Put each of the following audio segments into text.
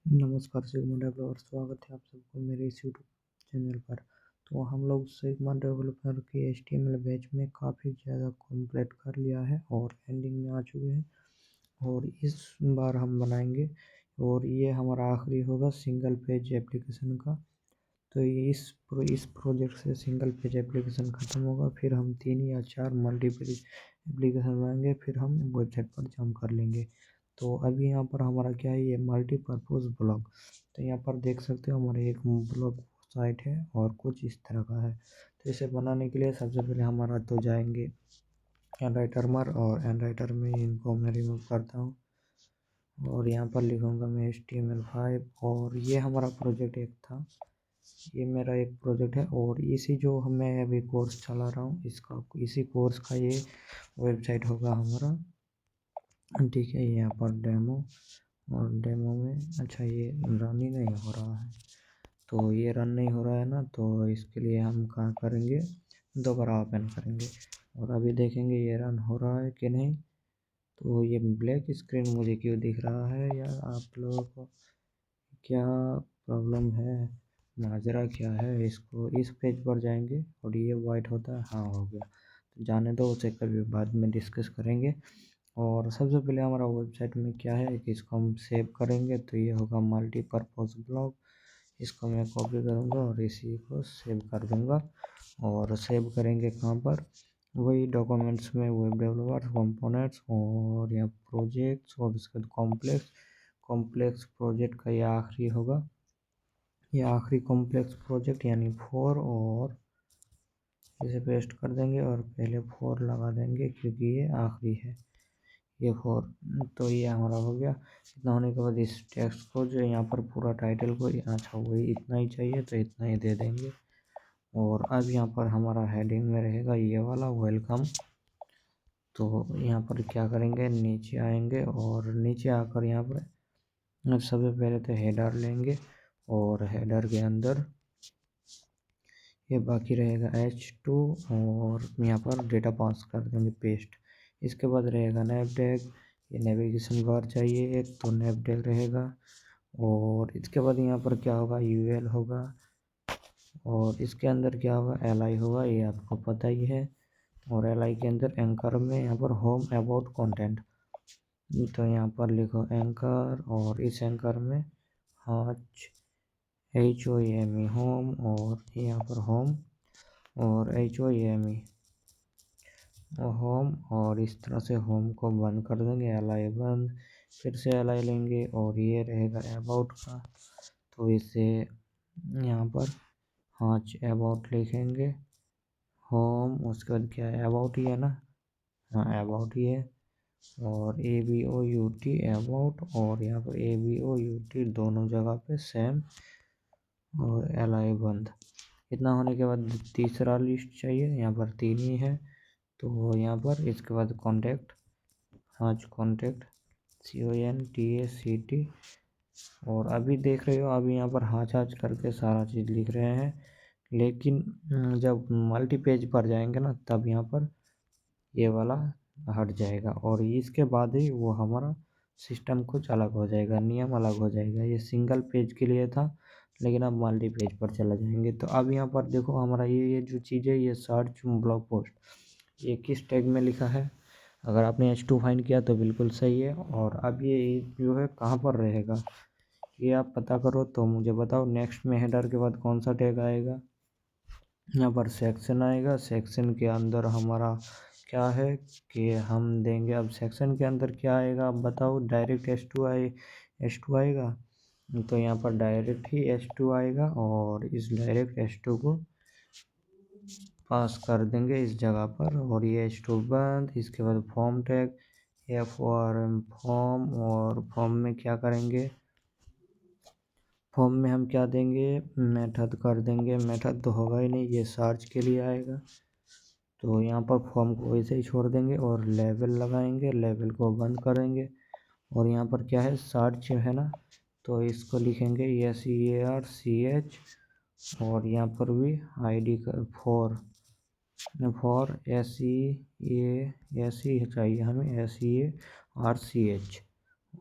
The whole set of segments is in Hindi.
नमस्कार सिग्मा डेवलपर, स्वागत है आप सबको मेरे इस यूट्यूब चैनल पर। तो हम लोग सिग्मा डेवलपर के HTML बैच में काफ़ी ज़्यादा कंप्लीट कर लिया है और एंडिंग में आ चुके हैं। और इस बार हम बनाएंगे और ये हमारा आखिरी होगा सिंगल पेज एप्लीकेशन का। तो ये इस प्रोजेक्ट से सिंगल पेज एप्लीकेशन ख़त्म होगा, फिर हम 3 या 4 मल्टी पेज एप्लीकेशन बनाएंगे, फिर हम वेबसाइट पर जंप कर लेंगे। तो अभी यहाँ पर हमारा क्या है, ये मल्टीपर्पज़ ब्लॉग। तो यहाँ पर देख सकते हो हमारे एक ब्लॉग साइट है और कुछ इस तरह का है। तो इसे बनाने के लिए सबसे पहले हमारा तो जाएंगे एनराइटर में, और एनराइटर में इनको मैं रिमूव करता हूँ और यहाँ पर लिखूँगा मैं HTML5। और ये हमारा प्रोजेक्ट एक था, ये मेरा एक प्रोजेक्ट है और इसी जो मैं अभी कोर्स चला रहा हूँ इसका, इसी कोर्स का ये वेबसाइट होगा हमारा। ठीक है, यहाँ पर डेमो, और डेमो में अच्छा ये रन ही नहीं हो रहा है। तो ये रन नहीं हो रहा है ना, तो इसके लिए हम क्या करेंगे, दोबारा ओपन करेंगे और अभी देखेंगे ये रन हो रहा है कि नहीं। तो ये ब्लैक स्क्रीन मुझे क्यों दिख रहा है यार, आप लोगों को क्या प्रॉब्लम है, माजरा क्या है। इसको इस पेज पर जाएंगे और ये वाइट होता है, हाँ हो गया। तो जाने दो, उसे कभी बाद में डिस्कस करेंगे। और सबसे पहले हमारा वेबसाइट में क्या है कि इसको हम सेव करेंगे, तो ये होगा मल्टीपर्पज़ ब्लॉग। इसको मैं कॉपी करूँगा और इसी को सेव कर दूँगा। और सेव करेंगे कहाँ पर, वही डॉक्यूमेंट्स में, वेब डेवलपर कंपोनेंट्स और यहाँ प्रोजेक्ट्स, और उसके बाद कॉम्प्लेक्स प्रोजेक्ट का ये आखिरी होगा, ये आखिरी कॉम्प्लेक्स प्रोजेक्ट यानी 4। और इसे पेस्ट कर देंगे और पहले 4 लगा देंगे क्योंकि ये आखिरी है, ये 4। तो ये हमारा हो गया। इतना होने के बाद इस टेक्स्ट को जो यहाँ पर पूरा टाइटल को, अच्छा वही इतना ही चाहिए तो इतना ही दे देंगे। और अब यहाँ पर हमारा हेडिंग में रहेगा ये वाला वेलकम। तो यहाँ पर क्या करेंगे, नीचे आएंगे और नीचे आकर यहाँ पर सबसे पहले तो हेडर लेंगे और हेडर के अंदर ये बाकी रहेगा H2 और यहाँ पर डेटा पास कर देंगे पेस्ट। इसके बाद रहेगा नैप टैग, ये नेविगेशन बार चाहिए एक, तो नैप टैग रहेगा। और इसके बाद यहाँ पर क्या होगा, UL होगा और इसके अंदर क्या होगा, LI होगा, ये आपको पता ही है। और LI के अंदर एंकर में यहाँ पर होम अबाउट कंटेंट, तो यहाँ पर लिखो एंकर और इस एंकर में HOME होम, और यहाँ पर होम और HOME होम, और इस तरह से होम को बंद कर देंगे, LI बंद। फिर से LI लेंगे और ये रहेगा अबाउट का, तो इसे यहाँ पर अबाउट लिखेंगे, होम, उसके बाद क्या है, अबाउट ही है ना, हाँ अबाउट ही है। और ABOUT अबाउट, और यहाँ पर ABOUT दोनों जगह पे सेम, और LI बंद। इतना होने के बाद तीसरा लिस्ट चाहिए, यहाँ पर 3 ही है, तो यहाँ पर इसके बाद कॉन्टैक्ट, कॉन्टैक्ट CONTACT। और अभी देख रहे हो, अभी यहाँ पर हाँच करके सारा चीज़ लिख रहे हैं, लेकिन जब मल्टी पेज पर जाएंगे ना, तब यहाँ पर ये वाला हट जाएगा और इसके बाद ही वो हमारा सिस्टम कुछ अलग हो जाएगा, नियम अलग हो जाएगा। ये सिंगल पेज के लिए था, लेकिन अब मल्टी पेज पर चला जाएंगे। तो अब यहाँ पर देखो हमारा ये जो चीज़ है, ये सर्च ब्लॉग पोस्ट, ये किस टैग में लिखा है। अगर आपने H2 फाइंड किया तो बिल्कुल सही है। और अब ये जो है कहाँ पर रहेगा, ये आप पता करो तो मुझे बताओ। नेक्स्ट में हेडर के बाद कौन सा टैग आएगा, यहाँ पर सेक्शन आएगा। सेक्शन के अंदर हमारा क्या है कि हम देंगे, अब सेक्शन के अंदर क्या आएगा अब बताओ, डायरेक्ट H2 आएगा, तो यहाँ पर डायरेक्ट ही H2 आएगा और इस डायरेक्ट H2 को पास कर देंगे इस जगह पर, और ये H2 बंद। इसके बाद फॉर्म टैग, FORM फॉर्म, और फॉर्म में क्या करेंगे, फॉर्म में हम क्या देंगे, मेथड कर देंगे। मेथड तो होगा ही नहीं, ये सर्च के लिए आएगा, तो यहाँ पर फॉर्म को वैसे ही छोड़ देंगे और लेवल लगाएंगे, लेवल को बंद करेंगे। और यहाँ पर क्या है, सर्च है ना, तो इसको लिखेंगे SEARCH, और यहाँ पर भी ID का फॉर SE चाहिए हमें, SEARCH।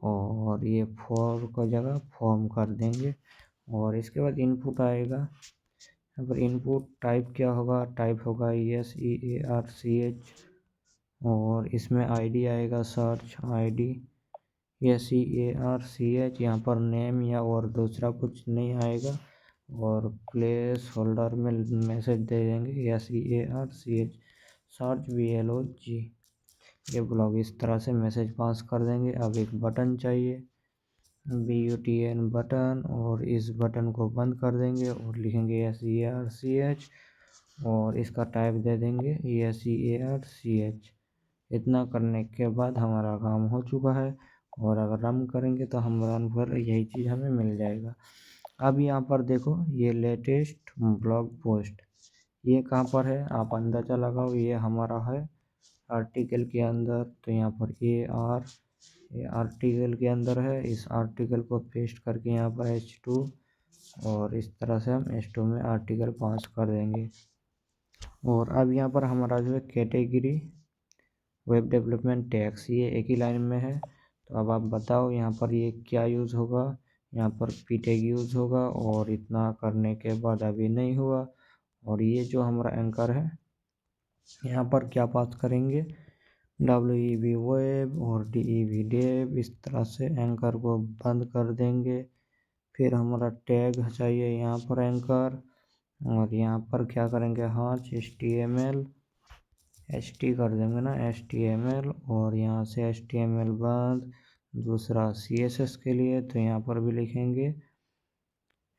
और ये फॉर को जगह फॉर्म कर देंगे। और इसके बाद इनपुट आएगा। यहाँ पर इनपुट टाइप क्या होगा, टाइप होगा SEARCH। और इसमें आईडी आएगा सर्च आईडी SEARCH। यहाँ पर नेम या और दूसरा कुछ नहीं आएगा। और प्लेस होल्डर में मैसेज दे देंगे SEARCH सर्च BLOG। ये ब्लॉग इस तरह से मैसेज पास कर देंगे। अब एक बटन चाहिए BUTN बटन, और इस बटन को बंद कर देंगे और लिखेंगे SEARCH और इसका टाइप दे देंगे SEARCH। इतना करने के बाद हमारा काम हो चुका है। और अगर रन करेंगे तो हम रन पर यही चीज़ हमें मिल जाएगा। अब यहाँ पर देखो ये लेटेस्ट ब्लॉग पोस्ट, ये कहाँ पर है आप अंदाज़ा लगाओ। ये हमारा है आर्टिकल के अंदर। तो यहाँ पर ये आर्टिकल के अंदर है। इस आर्टिकल को पेस्ट करके यहाँ पर H2 और इस तरह से हम H2 में आर्टिकल पास कर देंगे। और अब यहाँ पर हमारा जो है कैटेगरी वेब डेवलपमेंट टैक्स, ये एक ही लाइन में है। तो अब आप बताओ यहाँ पर ये क्या यूज़ होगा। यहाँ पर पीटेग यूज़ होगा। और इतना करने के बाद अभी नहीं हुआ। और ये जो हमारा एंकर है यहाँ पर क्या पास करेंगे WEB वेब और DEV डेव। इस तरह से एंकर को बंद कर देंगे। फिर हमारा टैग चाहिए यहाँ पर एंकर। और यहाँ पर क्या करेंगे HTML HT कर देंगे ना HTML। और यहाँ से HTML बंद। दूसरा CSS के लिए तो यहाँ पर भी लिखेंगे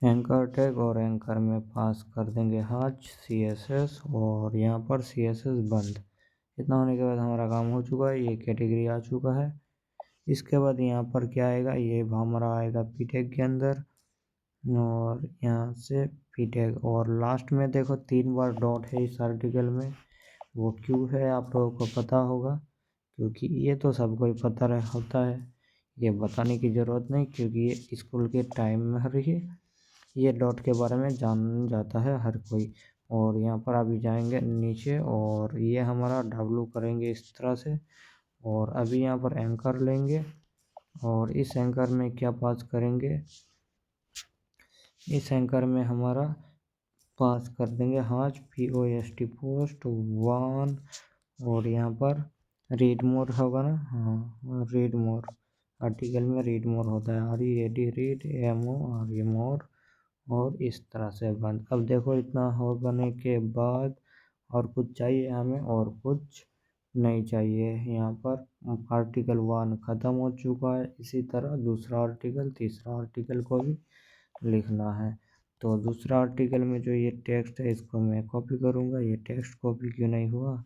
एंकर टैग और एंकर में पास कर देंगे CSS और यहाँ पर CSS बंद। इतना होने के बाद हमारा काम हो चुका है। ये कैटेगरी आ चुका है। इसके बाद यहाँ पर क्या आएगा, ये हमारा आएगा पीटेग के अंदर। और यहाँ से पीटेग और लास्ट में देखो 3 बार डॉट है इस आर्टिकल में। वो क्यों है आप लोगों को पता होगा, क्योंकि ये तो सबको ही पता होता है, ये बताने की ज़रूरत नहीं, क्योंकि ये स्कूल के टाइम में हर ये डॉट के बारे में जान जाता है हर कोई। और यहाँ पर अभी जाएंगे नीचे और ये हमारा W करेंगे इस तरह से। और अभी यहाँ पर एंकर लेंगे और इस एंकर में क्या पास करेंगे, इस एंकर में हमारा पास कर देंगे POST पोस्ट 1। और यहाँ पर रीड मोर होगा ना, हाँ रीड मोर, आर्टिकल में रीड मोर होता है READ रीड MOR मोर। और इस तरह से बंद। अब देखो इतना होने के बाद और कुछ चाहिए हमें और कुछ नहीं चाहिए। यहाँ पर आर्टिकल 1 ख़त्म हो चुका है। इसी तरह दूसरा आर्टिकल तीसरा आर्टिकल को भी लिखना है। तो दूसरा आर्टिकल में जो ये टेक्स्ट है इसको मैं कॉपी करूँगा। ये टेक्स्ट कॉपी क्यों नहीं हुआ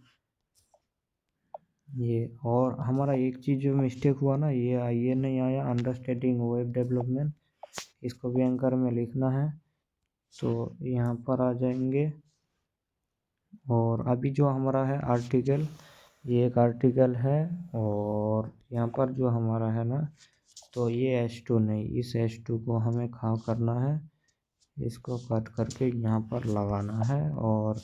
ये। और हमारा एक चीज़ जो मिस्टेक हुआ ना, ये नहीं आया अंडरस्टैंडिंग वेब डेवलपमेंट, इसको भी एंकर में लिखना है। तो यहाँ पर आ जाएंगे। और अभी जो हमारा है आर्टिकल, ये एक आर्टिकल है। और यहाँ पर जो हमारा है ना, तो ये H2 नहीं, इस H2 को हमें कहाँ करना है, इसको कट करके यहाँ पर लगाना है। और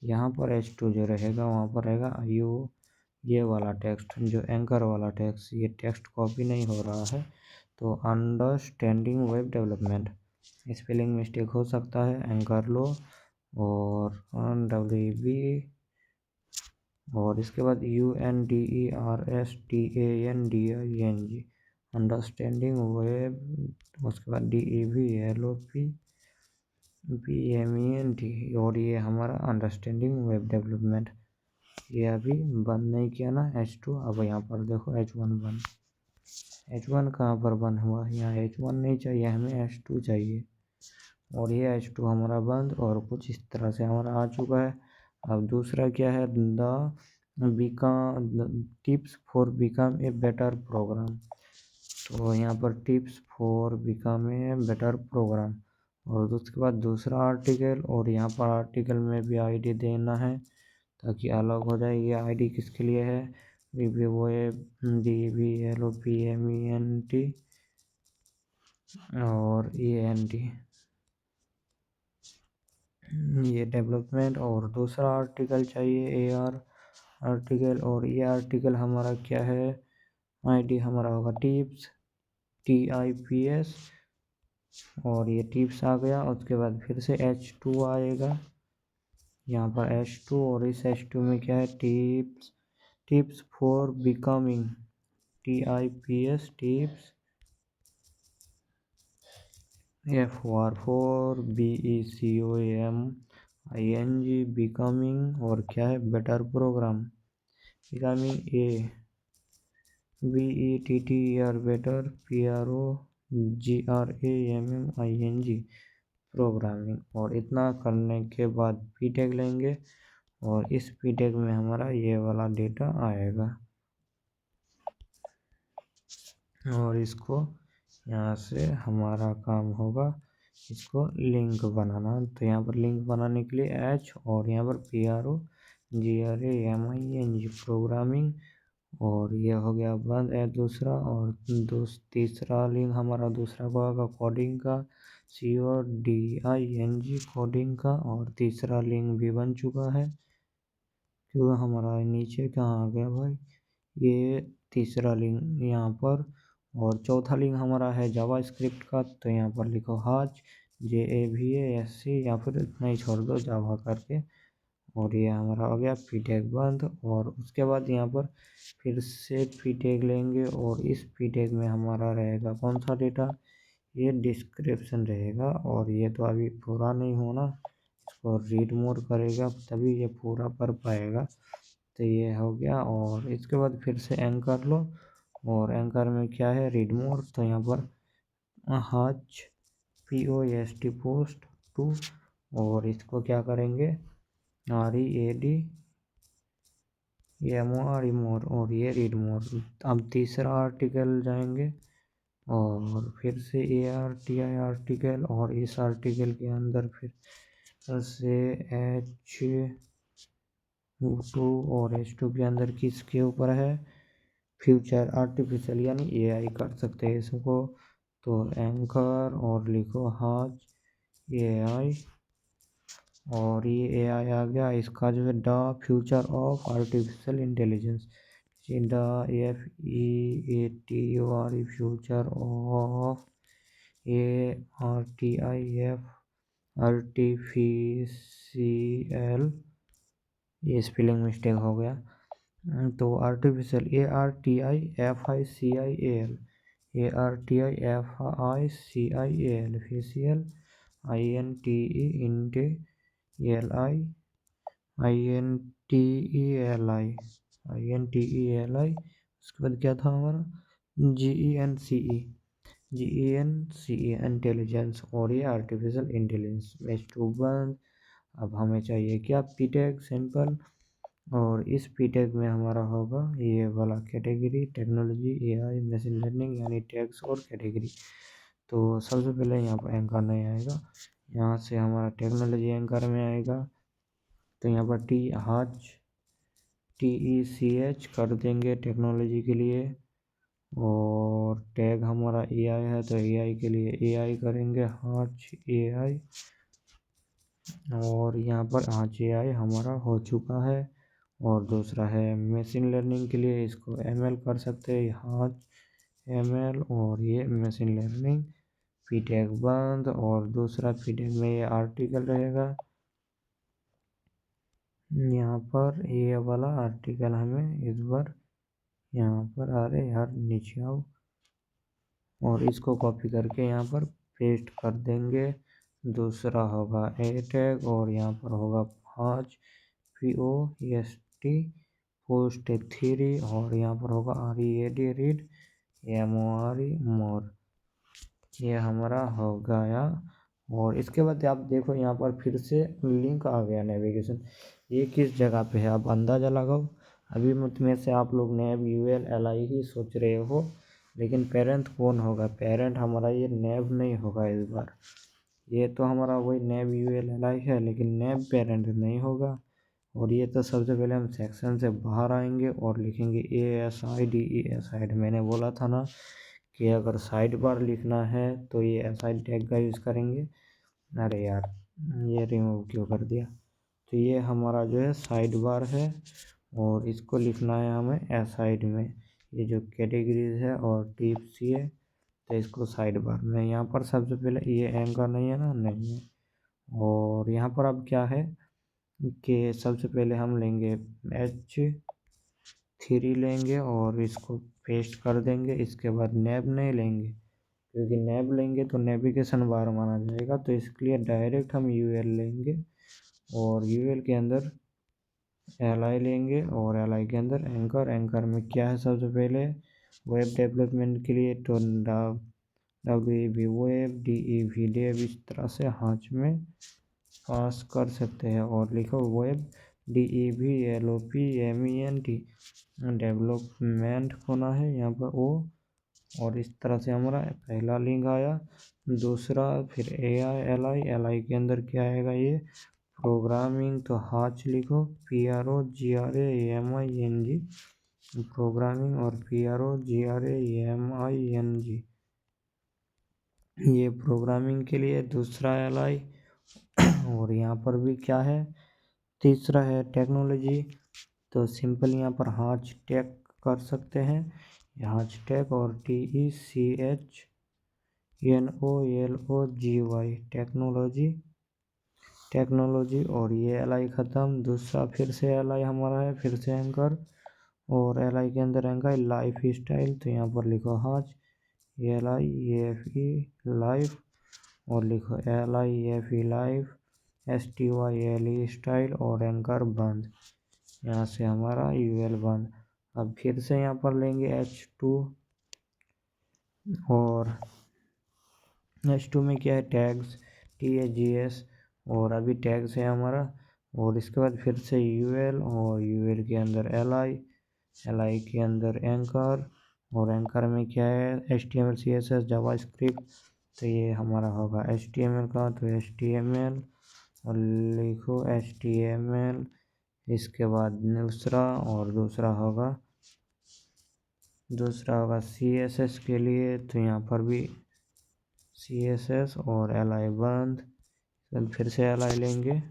यहाँ पर H2 जो रहेगा वहाँ पर रहेगा ये वाला टेक्स्ट, जो एंकर वाला टेक्स्ट, ये टेक्स्ट कॉपी नहीं हो रहा है। तो understanding web development, spelling mistake हो सकता है, एंकर लो और WEB और इसके बाद UNDERSTANDING अंडरस्टैंडिंग वेब, उसके बाद DEVLOPBMENT। और ये हमारा अंडरस्टैंडिंग वेब डेवलपमेंट। ये अभी बंद नहीं किया ना H2। अब यहाँ पर देखो H1 बंद, H1 कहाँ पर बंद हुआ, यहाँ H1 नहीं चाहिए हमें, H2 चाहिए। और ये H2 हमारा बंद और कुछ इस तरह से हमारा आ चुका है। अब दूसरा क्या है, tips for become a better program. तो यहाँ पर tips for become a better program. और उसके बाद दूसरा आर्टिकल, और यहाँ पर आर्टिकल में भी आईडी देना है ताकि अलग हो जाए। ये आईडी किसके लिए है, DEVLOPMENT और ENT, ये डेवलपमेंट। और दूसरा आर्टिकल चाहिए AR आर्टिकल। और ये आर्टिकल हमारा क्या है, आईडी हमारा होगा टिप्स TIPS और ये टिप्स आ गया। उसके बाद फिर से H2 आएगा, यहाँ पर H2 और इस H2 में क्या है, tips for becoming, TIPS tips, FOR BECOMING becoming, और क्या है, better program, becoming BETTER better, PROGRAMMING programming. और इतना करने के बाद पी टैग लेंगे और इस पी टैग में हमारा ये वाला डेटा आएगा और इसको यहाँ से हमारा काम होगा इसको लिंक बनाना। तो यहाँ पर लिंक बनाने के लिए H और यहाँ पर PROGRAMING प्रोग्रामिंग, और ये हो गया बंद है दूसरा। और तीसरा लिंक हमारा दूसरा को होगा कोडिंग का, CODING कोडिंग का, और तीसरा लिंक भी बन चुका है। क्यों हमारा नीचे कहाँ आ गया भाई, ये तीसरा लिंक यहाँ पर। और चौथा लिंक हमारा है जावास्क्रिप्ट का, तो यहाँ पर लिखो हाज JAVASC, या फिर इतना ही छोड़ दो जावा करके। और ये हमारा हो गया पी टैग बंद। और उसके बाद यहाँ पर फिर से पी टैग लेंगे और इस पी टैग में हमारा रहेगा कौन सा डेटा, ये डिस्क्रिप्शन रहेगा। और ये तो अभी पूरा नहीं होना, इसको रीड मोर करेगा तभी ये पूरा कर पाएगा। तो ये हो गया। और इसके बाद फिर से एंकर लो, और एंकर में क्या है, रीड मोर। तो यहाँ पर हाज POST पोस्ट टू, और इसको क्या करेंगे, READ और ये रीड मोर। अब तीसरा आर्टिकल जाएंगे और फिर से ARTI आर्टिकल, और इस आर्टिकल के अंदर फिर से H2 और H2 के अंदर किसके ऊपर है, फ्यूचर आर्टिफिशियल यानी AI कर सकते हैं इसको। तो एंकर और लिखो हाज AI, और ये AI आ गया। इसका जो है the future of artificial intelligence, the FEATURE future of artificial, ये स्पेलिंग मिस्टेक हो गया। तो आर्टिफिशियल ARTIFICIAL, फेशियल INTELI। उसके बाद क्या था हमारा, GENCE इंटेलिजेंस, और ये आर्टिफिशियल इंटेलिजेंस में स्टूडेंट। अब हमें चाहिए क्या, पी टैग सिंपल। और इस पी टैग में हमारा होगा ये वाला category, technology AI machine learning, यानी टैग्स और कैटेगरी। तो सबसे पहले यहाँ पर एंकर नहीं आएगा, यहाँ से हमारा टेक्नोलॉजी एंकर में आएगा। तो यहाँ पर TECH कर देंगे टेक्नोलॉजी के लिए, और टैग हमारा AI है तो AI के लिए AI करेंगे, हाज AI। और यहाँ पर हाज AI हमारा हो चुका है। और दूसरा है मशीन लर्निंग के लिए, इसको ML कर सकते हैं, हाज ML, और ये मशीन लर्निंग, पी टैग बंद। और दूसरा पी टैग में ये आर्टिकल रहेगा, यहाँ पर ये वाला आर्टिकल हमें इस बार यहाँ पर, अरे यार नीचे आओ, और इसको कॉपी करके यहाँ पर पेस्ट कर देंगे। दूसरा होगा ए टैग, और यहाँ पर होगा हाज POST पोस्ट 3, और यहाँ पर होगा READ रीड, MORE मोर। ये हमारा हो गया। और इसके बाद आप देखो यहाँ पर फिर से लिंक आ गया नेविगेशन, ये किस जगह पे है आप अंदाज़ा लगाओ। अभी में से आप लोग नेव ULLI ही सोच रहे हो, लेकिन पेरेंट कौन होगा, पेरेंट हमारा ये नेव नहीं होगा इस बार। ये तो हमारा वही नेव ULLI है, लेकिन नेव पेरेंट नहीं होगा। और ये तो सबसे पहले हम सेक्शन से बाहर आएंगे और लिखेंगे ASIDE। मैंने बोला था ना कि अगर साइड बार लिखना है तो ये ASIDE टैग का यूज़ करेंगे। अरे यार ये रिमूव क्यों कर दिया। तो ये हमारा जो है साइड बार है, और इसको लिखना है हमें ASIDE में, ये जो कैटेगरीज है और टिप्स ये तो इसको साइड बार में यहाँ पर सबसे पहले ये एंकर नहीं है ना, नहीं है। और यहाँ पर अब क्या है कि सबसे पहले हम लेंगे H3 लेंगे और इसको पेस्ट कर देंगे। इसके बाद नैब नहीं लेंगे, क्योंकि नैब लेंगे तो नेविगेशन बार माना जाएगा, तो इसके लिए डायरेक्ट हम UL लेंगे और UL के अंदर LI लेंगे और LI के अंदर एंकर। एंकर में क्या है सबसे पहले वेब डेवलपमेंट के लिए तो WEB वेब, DEV डेव, इस तरह से हाथ में पास कर सकते हैं। और लिखो web DEV LOP MENT development होना है यहाँ पर ओ। और इस तरह से हमारा पहला लिंक आया। दूसरा फिर LI के अंदर क्या आएगा, ये प्रोग्रामिंग, तो हाच लिखो PROGRAMING प्रोग्रामिंग और PROGRAMING ये प्रोग्रामिंग के लिए दूसरा LI। और यहाँ पर भी क्या है, तीसरा है टेक्नोलॉजी, तो सिंपल यहाँ पर हाच टेक कर सकते हैं, हाच टेक और TECHNOLOGY टेक्नोलॉजी। और ये LI ख़त्म। दूसरा फिर से LI हमारा है, फिर से एंकर, और LI के अंदर एंकर लाइफ स्टाइल, तो यहाँ पर लिखो हाच LIFE लाइफ और लिखो LIFE लाइफ STYLE स्टाइल और एंकर बंद। यहाँ से हमारा UL बंद। अब फिर से यहाँ पर लेंगे H2 और H2 में क्या है टैग्स TAGS, और अभी टैग्स है हमारा। और इसके बाद फिर से UL और UL के अंदर LI के अंदर एंकर, और एंकर में क्या है HTML CSS जावास्क्रिप्ट, तो ये हमारा होगा HTML का, तो HTML और लिखो HTML। इसके बाद दूसरा होगा CSS के लिए, तो यहाँ पर भी CSS और LI बंद। फिर से LI लेंगे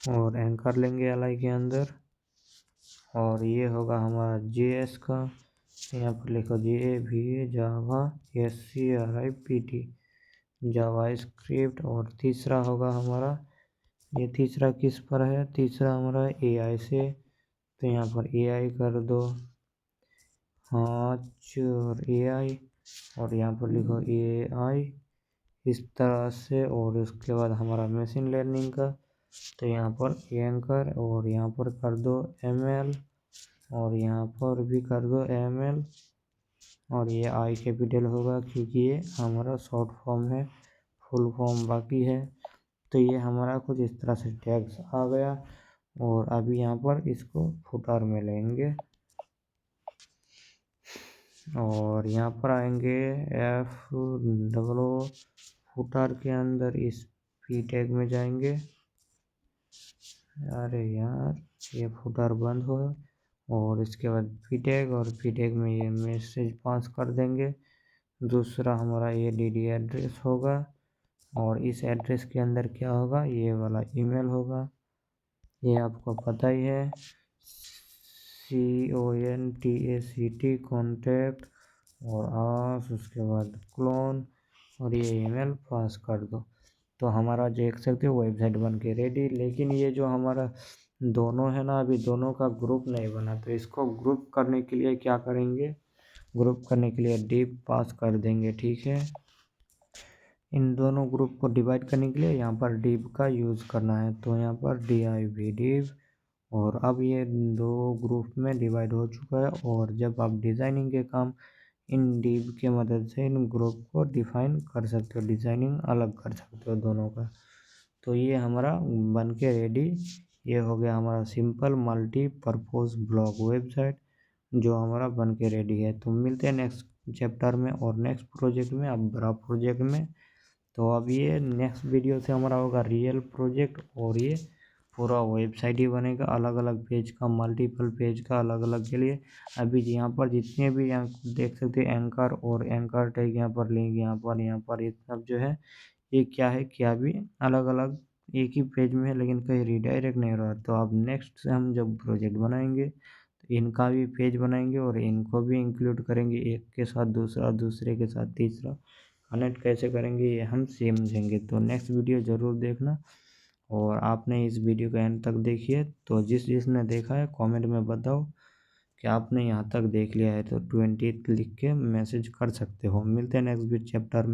और एंकर लेंगे LI के अंदर, और ये होगा हमारा JS का, यहाँ पर लिखो JAVA जावा SCRIPT जावास्क्रिप्ट। और तीसरा होगा हमारा, ये तीसरा किस पर है, तीसरा हमारा AI से, तो यहाँ पर AI कर दो हाच और AI, और यहाँ पर लिखो AI इस तरह से। और उसके बाद हमारा मशीन लर्निंग का, तो यहाँ पर एंकर, और यहाँ पर कर दो ML, और यहाँ पर भी कर दो ML, और ये I कैपिटल होगा क्योंकि ये हमारा शॉर्ट फॉर्म है, फुल फॉर्म बाकी है। तो ये हमारा कुछ इस तरह से टैग्स आ गया। और अभी यहाँ पर इसको फुटर में लेंगे, और यहाँ पर आएंगे FOO फुटर के अंदर इस P टैग में जाएंगे। अरे यार ये फुटर बंद हो, और इसके बाद P टैग, और P टैग में ये मैसेज पास कर देंगे। दूसरा हमारा ये DD एड्रेस होगा, और इस एड्रेस के अंदर क्या होगा, ये वाला ईमेल होगा, ये आपको पता ही है CONTACT कॉन्टैक्ट, और आस उसके बाद क्लोन, और ये ईमेल पास कर दो। तो हमारा देख सकते हो वेबसाइट बन के रेडी। लेकिन ये जो हमारा दोनों है ना, अभी दोनों का ग्रुप नहीं बना, तो इसको ग्रुप करने के लिए क्या करेंगे, ग्रुप करने के लिए div पास कर देंगे, ठीक है। इन दोनों ग्रुप को डिवाइड करने के लिए यहाँ पर div का यूज़ करना है, तो यहाँ पर div, और अब ये दो ग्रुप में डिवाइड हो चुका है। और जब आप डिज़ाइनिंग के काम इन div के मदद से इन ग्रुप को डिफाइन कर सकते हो, डिज़ाइनिंग अलग कर सकते हो दोनों का। तो ये हमारा बन के रेडी, ये हो गया हमारा सिंपल मल्टीपर्पज़ ब्लॉग वेबसाइट जो हमारा बन के रेडी है। तो मिलते हैं नेक्स्ट चैप्टर में और नेक्स्ट प्रोजेक्ट में, अब बड़ा प्रोजेक्ट में। तो अब ये नेक्स्ट वीडियो से हमारा होगा रियल प्रोजेक्ट, और ये पूरा वेबसाइट ही बनेगा, अलग अलग पेज का, मल्टीपल पेज का, अलग अलग के लिए। अभी यहाँ पर जितने भी यहाँ देख सकते हैं एंकर और एंकर टैग, यहाँ पर लिंक, यहाँ पर ये सब जो है ये क्या है, क्या भी अलग अलग एक ही पेज में है, लेकिन कहीं रिडायरेक्ट नहीं हो रहा। तो अब नेक्स्ट से हम जब प्रोजेक्ट बनाएंगे इनका भी पेज बनाएंगे और इनको भी इंक्लूड करेंगे, एक के साथ दूसरा, दूसरे के साथ तीसरा। कनेक्ट कैसे करेंगे ये हम समझेंगे। तो नेक्स्ट वीडियो ज़रूर देखना। और आपने इस वीडियो को एंड तक देखी है तो जिसने देखा है कमेंट में बताओ कि आपने यहाँ तक देख लिया है, तो 20 लिख के मैसेज कर सकते हो। मिलते हैं नेक्स्ट चैप्टर में।